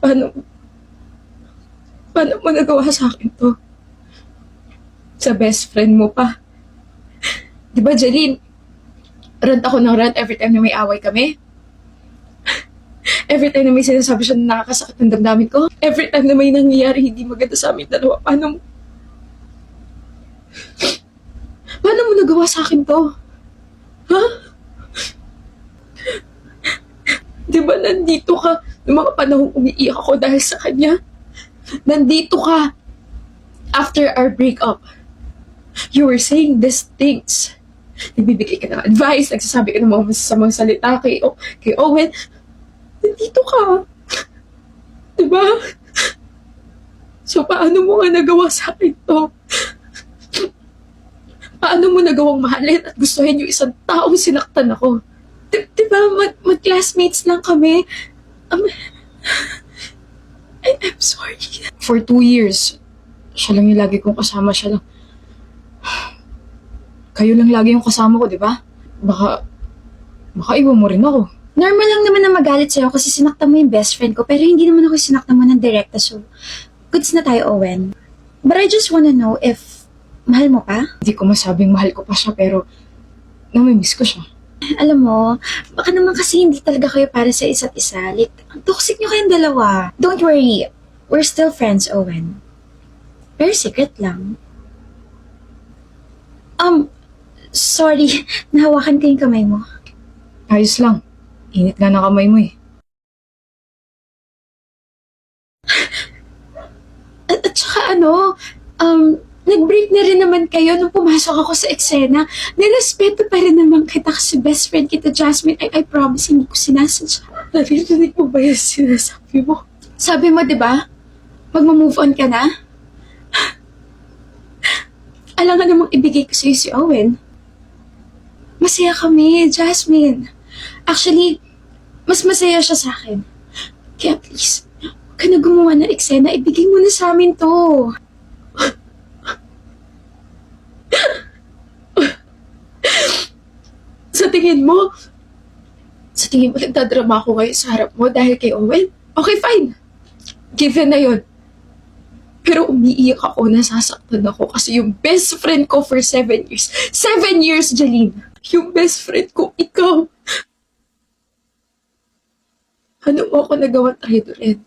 Paano, paano mo nagawa sa akin to? Sa best friend mo pa. Di ba, Jeline? Rant ako ng rant every time na may away kami. Every time na may sinasabi siya na nakakasakit ng damdamin ko. Every time na may nangyayari hindi maganda sa amin dalawa. Paano mo nagawa sa akin to? Ha? Di ba nandito ka noong mga panahong umiiyak ako dahil sa kanya? Nandito ka after our breakup. You were saying these things. Nagbibigay ka ng advice, nagsasabi ka ng mga masasamang salita kay Owen. Nandito ka. Diba? So, paano mo nga nagawa sa akin to? Paano mo nagawang mahalin at gustuhin yung isang taong sinaktan ako? Diba, mag-classmates lang kami. I'm sorry. For 2 years, siya lang yung lagi kong kasama, siya lang. Kayo lang lagi yung kasama ko, di ba? Baka iwan mo rin ako. Normal lang naman na magalit sa'yo kasi sinaktan mo yung best friend ko, pero hindi naman ako sinaktan mo ng direkta, so goods na tayo, Owen. But I just wanna know if mahal mo pa? Hindi ko masabing mahal ko pa siya, pero namimiss ko siya. Alam mo, baka naman kasi hindi talaga kayo para sa isa't isa. Like, ang toxic nyo kayong dalawa. Don't worry, we're still friends, Owen. Pero secret lang. Sorry, nahawakan ko yung kamay mo. Ayos lang. Init nga ng kamay mo eh. At saka nag-break na rin naman kayo nung pumasok ako sa eksena. Nirespeto pa rin naman kita kasi best friend kita, Jasmine. I promise, hindi ko sinasadya. Narinig mo ba yung sinasabi mo? Sabi mo, di ba? Magma-move on ka na? Alam nga namang ibigay ko sa'yo si Owen. Masaya kami, Jasmine. Actually, mas masaya siya sa akin. Kaya please, huwag ka na gumawa ng eksena. Ibigay mo na sa amin to. Sa tingin mo nagdadrama ako ngayon sa harap mo dahil kay Owen? Okay, fine. Given na yun. Pero umiiyak ako, nasasaktan ako kasi yung best friend ko for 7 years. 7 years, Jeline! Yung best friend ko, ikaw. Ano mo ako nagawang trahidorin?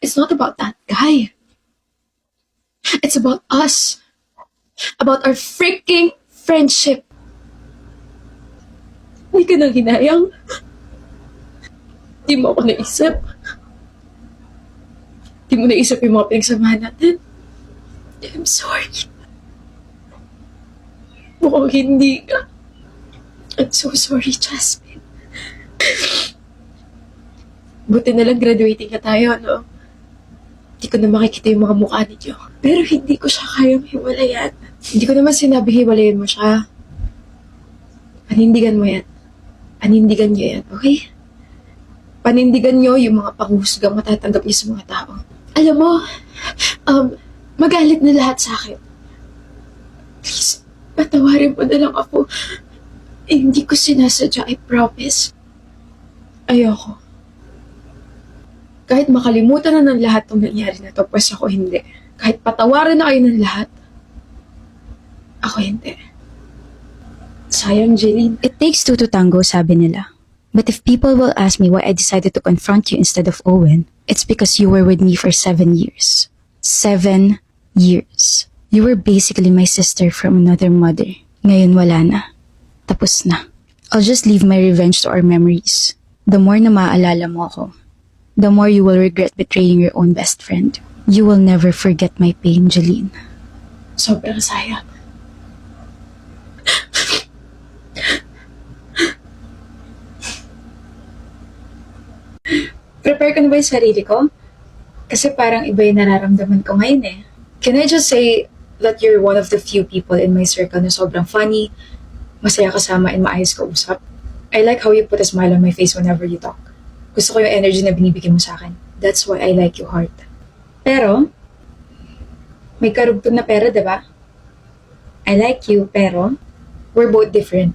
It's not about that guy. It's about us. About our freaking friendship. Hindi ka nang hinayang. Di mo ako naisip. Di mo naisip yung mga pinagsamahan natin. I'm sorry. Mukhang hindi ka. I'm so sorry, Jasmine. Buti na lang graduating na tayo, no? Hindi ko na makikita yung mga mukha ninyo. Pero hindi ko siya kayang hiwalayan. Hindi ko naman sinabi hiwalayan mo siya. Panindigan mo yan. Panindigan niyo yan, okay? Panindigan niyo yung mga panghuhusgang matatanggap niyo sa mga tao. Alam mo, magalit na lahat sa akin. Please, patawarin mo na lang ako. Hindi ko sinasadya, I promise. Ayoko. Kahit makalimutan na ng lahat ng nangyari na to, pues ako hindi. Kahit patawarin na kayo ng lahat, ako hindi. Sayang, Jeline. It takes two to tango, sabi nila. But if people will ask me why I decided to confront you instead of Owen, it's because you were with me for 7 years. 7 years. You were basically my sister from another mother. Ngayon wala na. Tapos na. I'll just leave my revenge to our memories. The more na maaalala mo ako, the more you will regret betraying your own best friend. You will never forget my pain, Jeline. Sobrang sayang. Prepare ko na ba yung sarili ko? Kasi parang iba yung nararamdaman ko ngayon eh. Can I just say that you're one of the few people in my circle na sobrang funny, masaya kasama, and maayos ka usap? I like how you put a smile on my face whenever you talk. Gusto ko yung energy na binibigay mo sa akin. That's why I like you, heart. Pero, may karugtong na pera, diba? I like you, pero we're both different.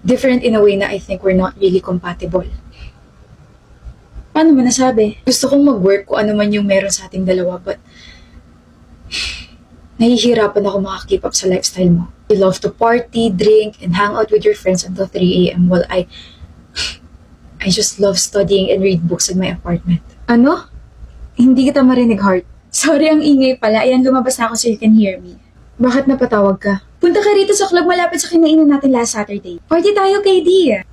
Different in a way na I think we're not really compatible. Paano mo nasabi? Gusto kong mag-work kung ano man yung meron sa ating dalawa, but nahihirapan ako makakip up sa lifestyle mo. You love to party, drink, and hang out with your friends until 3 a.m. while I just love studying and read books in my apartment. Ano? Hindi kita marinig, Heart. Sorry, ang ingay pala. Ayan, lumabas na ako so you can hear me. Bakit napatawag ka? Punta ka rito sa club malapit sa kinainan natin last Saturday. Party tayo, KD.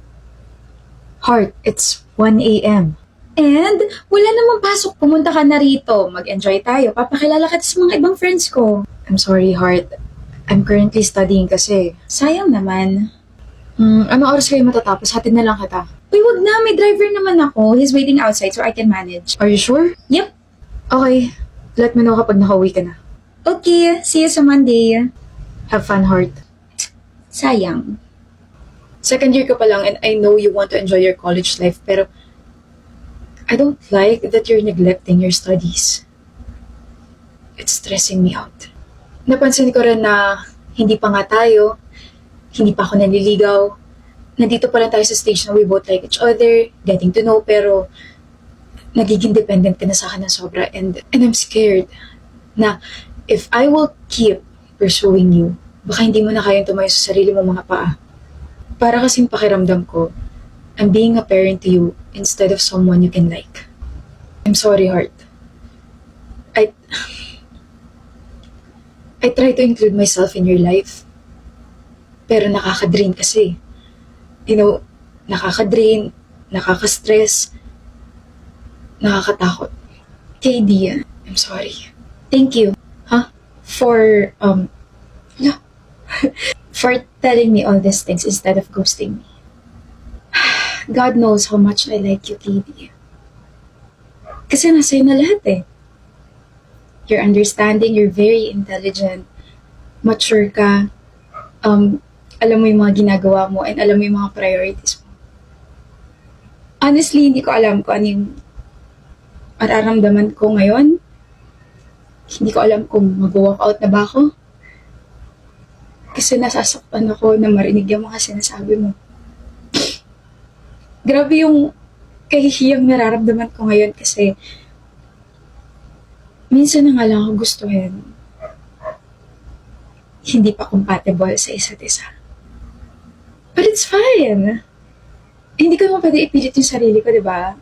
Heart, it's 1 a.m. And wala namang pasok. Pumunta ka na rito. Mag-enjoy tayo. Papakilala kita sa mga ibang friends ko. I'm sorry, Heart. I'm currently studying kasi. Sayang naman. Anong oras kayo matatapos? Hatid na lang kita. Uy, wag na. May driver naman ako. He's waiting outside so I can manage. Are you sure? Yep. Okay. Let me know kapag nakauwi ka na. Okay. See you sa Monday. Have fun, Heart. Sayang. Second year ka pa lang and I know you want to enjoy your college life pero I don't like that you're neglecting your studies. It's stressing me out. Napansin ko rin na hindi pa nga tayo, hindi pa ako nanliligaw. Nandito pa lang tayo sa stage na we both like each other, getting to know, pero nagiging dependent ka na sa akin ng sobra and I'm scared na if I will keep pursuing you, baka hindi mo na kayang tumayo sa sarili mo mga paa. Para kasing pakiramdam ko, I'm being a parent to you instead of someone you can like. I'm sorry, Heart. I try to include myself in your life. Pero nakaka-drain kasi. You know, nakaka-drain, nakaka-stress, nakakatakot. KD, I'm sorry. Thank you, for, for telling me all these things instead of ghosting me. God knows how much I like you, KD. Kasi nasa na lahat eh. You're understanding, you're very intelligent, mature ka, alam mo yung mga ginagawa mo, and alam mo yung mga priorities mo. Honestly, hindi ko alam kung ano yung mararamdaman ko ngayon. Hindi ko alam kung mag-walk out na ba ako. Kasi nasasaktan ako na marinig yung mga sinasabi mo. Grabe yung kahihiyang nararamdaman ko ngayon kasi minsan na nga lang ako gustuhin. Hindi pa compatible sa isa't isa. But it's fine. Hindi ko naman pwede ipilit yung sarili ko, di ba?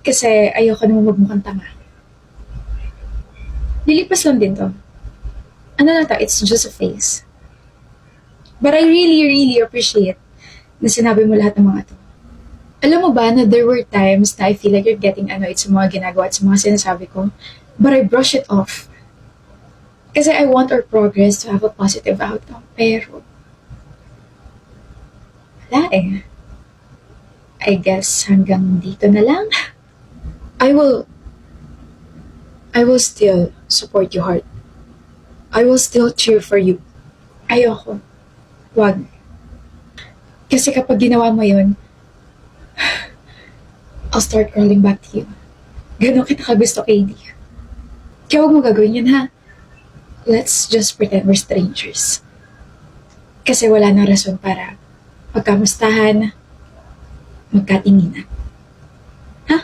Kasi ayoko naman magmukhang tanga. Lilipas lang din to. Ano lang to, it's just a phase. But I really, really appreciate na sinabi mo lahat ng mga to. Alam mo ba na there were times na I feel like you're getting annoyed sa mga ginagawa at sa mga sinasabi ko, but I brush it off. Kasi I want our progress to have a positive outcome. Pero, wala eh. I guess hanggang dito na lang. I will still support you, Heart. I will still cheer for you. Ayoko. Wag. Kasi kapag ginawa mo yun, I'll start crawling back to you. Ganon kita kagusto, KD. Kaya huwag mo gagawin yun, ha? Let's just pretend we're strangers. Kasi wala nang rason para magkamustahan, magkatinginan. Ha?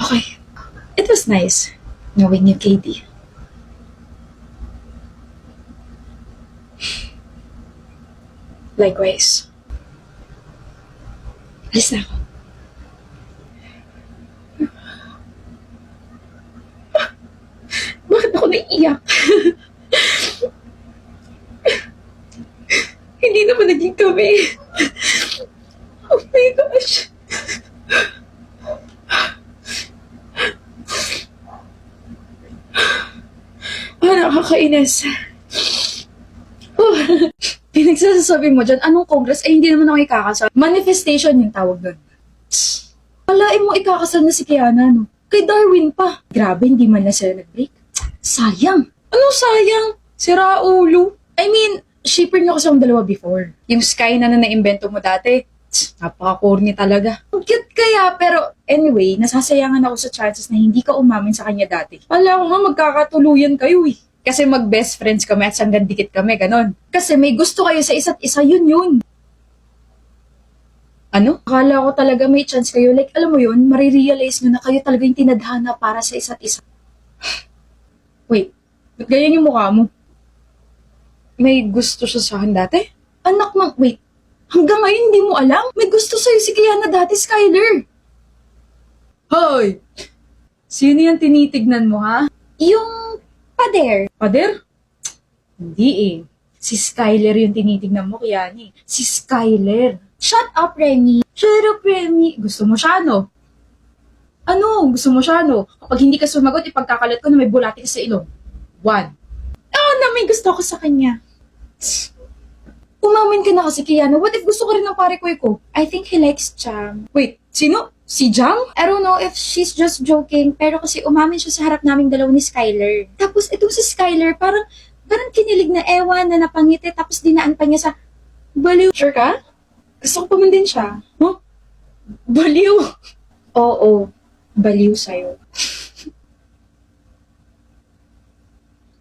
Okay. It was nice knowing you, KD. Likewise. Alis na ako. Bakit ako naiiyak? Hindi naman naging kami. Oh my gosh. Nakakainis. Oh. Pinagsasabi mo dyan, anong congress? Eh, hindi naman ako ikakasal. Manifestation yung tawag doon. Alain mo ikakasal na si Kiana, no? Kay Darwin pa. Grabe, hindi man na sila nag-break. Sayang. Anong sayang? Sira ulo. I mean, shipper niyo kasi ang dalawa before. Yung Sky na na-invento mo dati. Napaka-corny talaga. Ang cute kaya, pero anyway, nasasayangan ako sa chances na hindi ka umamin sa kanya dati. Wala ko nga, magkakatuluyan kayo eh. Kasi mag-best friends kami at sanggan dikit kami, ganon. Kasi may gusto kayo sa isa't isa, yun. Ano? Akala ko talaga may chance kayo. Like, alam mo yun, marirealize nyo na kayo talaga yung tinadhana para sa isa't isa. Wait, ba't ganyan yung mukha mo? May gusto siya sa akin dati? Anak ng, wait, hanggang ngayon hindi mo alam? May gusto sa'yo si Kiana dati, Skyler. Hoy! Sino yung tinitignan mo, ha? Yung pader. Pader? Hindi eh. Si Skyler yung tinitignan mo, Kiani. Si Skyler. Shut up, Remy. Shut up, Remy. Gusto mo siya, no? Ano? Gusto mo siya, no? Kapag hindi ka sumagot, ipagkakalat ko na may bulati ka sa ilong. 1. Oh, na may gusto ko sa kanya. Umamin ka na kasi, Kiana. What if gusto ka rin ng pare ko? I think he likes Jam. Wait, sino? Si Jam? I don't know if she's just joking, pero kasi umamin siya sa harap naming dalawa ni Skyler. Tapos itong si Skyler, parang kinilig na ewan na napangiti, tapos dinaan pa niya sa baliw. Sure ka? Gusto ko pa man din siya. Huh? Baliw? Oo, baliw sa'yo.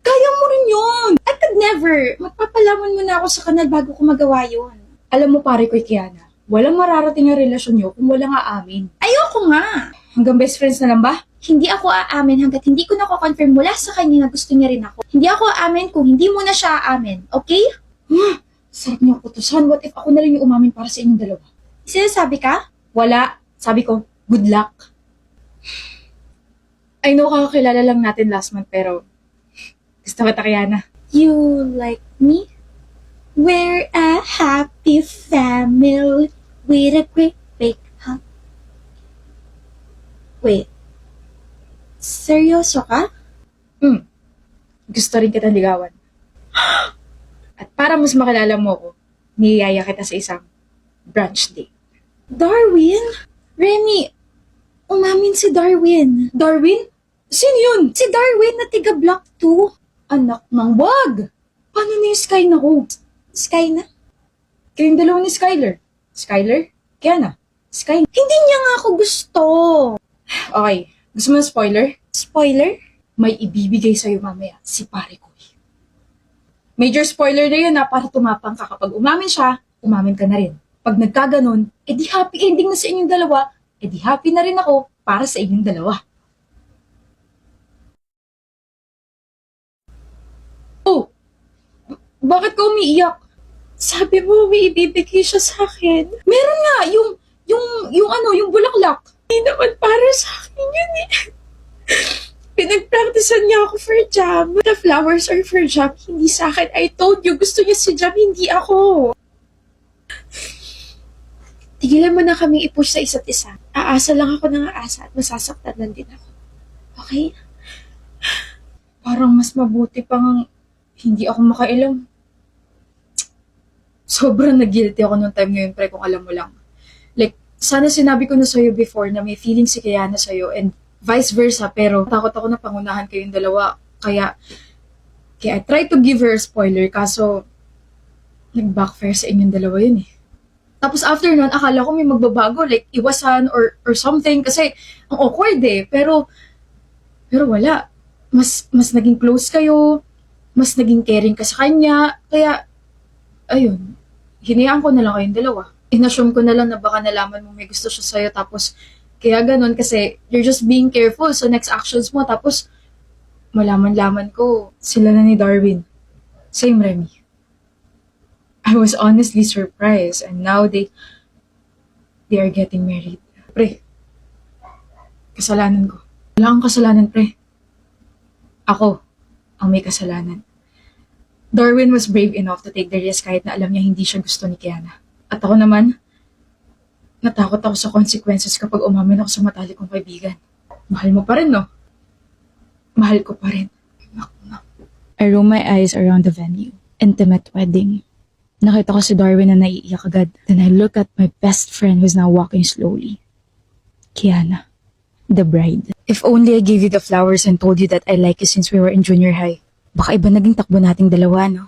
Kaya mo rin yun! I could never. Magpapalaman mo na ako sa kanal bago ko magawa yun. Alam mo pare ko, Kiana, walang mararating ang relasyon nyo kung walang aamin. Ayoko nga! Hanggang best friends na lang ba? Hindi ako aamin hanggat hindi ko nako-confirm mula sa kanya na gusto niya rin ako. Hindi ako aamin kung hindi mo na siya aamin. Okay? Sarap niyo kutusan. What if ako na rin yung umamin para sa inyong dalawa? Sinasabi ka? Wala. Sabi ko, good luck. I know kakakilala lang natin last month pero gusto kita, Kiana. You like me? We're a happy family with a great big hug. Wait. Seryoso ka? Gusto rin kitang ligawan. At para mas makilala mo ko, niyaya kita sa isang brunch date. Darwin? Remy, umamin si Darwin. Darwin? Sino yun? Si Darwin na tiga Block 2. Anak ng wag! Paano na yung Sky na ko? Sky na? Kayong dalawa ni Skyler. Skyler? Kiana? Sky? Hindi niya nga ako gusto. Okay. Gusto mo ng spoiler? Spoiler? May ibibigay sa'yo mamaya si pare ko. Major spoiler na yun na para tumapang ka. Kapag umamin siya, umamin ka na rin. Pag nagkaganon, edi happy ending na sa inyong dalawa, edi happy na rin ako para sa inyong dalawa. Oh! Bakit ka umiiyak? Sabi mo, may ibibigay siya sa akin. Meron nga, yung bulaklak. Hindi naman para sa akin yun eh. Pinagpracticean niya ako for Jam. The flowers are for Jam, hindi sa akin. I told you, gusto niya si Jam, hindi ako. Tigilan mo na kaming i-push sa isa't isa. Aasa lang ako ng aasa at masasaktan lang din ako. Okay? Parang mas mabuti pang hindi ako makailam. Sobrang nag-guilty ako nung time ngayon, pre, kung alam mo lang. Like, sana sinabi ko na sa'yo before na may feeling si Kiana sa'yo and vice versa, pero takot ako na pangunahan kayong dalawa. Kaya I tried to give her a spoiler, kaso nag-backfire sa inyong dalawa yun eh. Tapos after nun, akala ko may magbabago, like iwasan or something, kasi ang awkward eh. Pero wala. Mas naging close kayo, mas naging caring ka sa kanya, kaya, ayun, hinayaan ko na lang kayong dalawa. Inassume ko na lang na baka nalaman mo may gusto siya sa'yo, tapos kaya ganun kasi you're just being careful sa next actions mo, tapos malaman-laman ko sila na ni Darwin. Same, Remy. I was honestly surprised and now they are getting married. Pre, kasalanan ko. Wala kang kasalanan, pre. Ako ang may kasalanan. Darwin was brave enough to take the risk kahit na alam niya hindi siya gusto ni Kiana. At ako naman, natakot ako sa consequences kapag umamin ako sa matalik kong kaibigan. Mahal mo pa rin, no? Mahal ko pa rin. I roll my eyes around the venue. Intimate wedding. Nakita ko si Darwin na naiiyak agad. Then I look at my best friend who's now walking slowly. Kiana, the bride. If only I gave you the flowers and told you that I like you since we were in junior high. Baka iba naging takbo nating dalawa, no?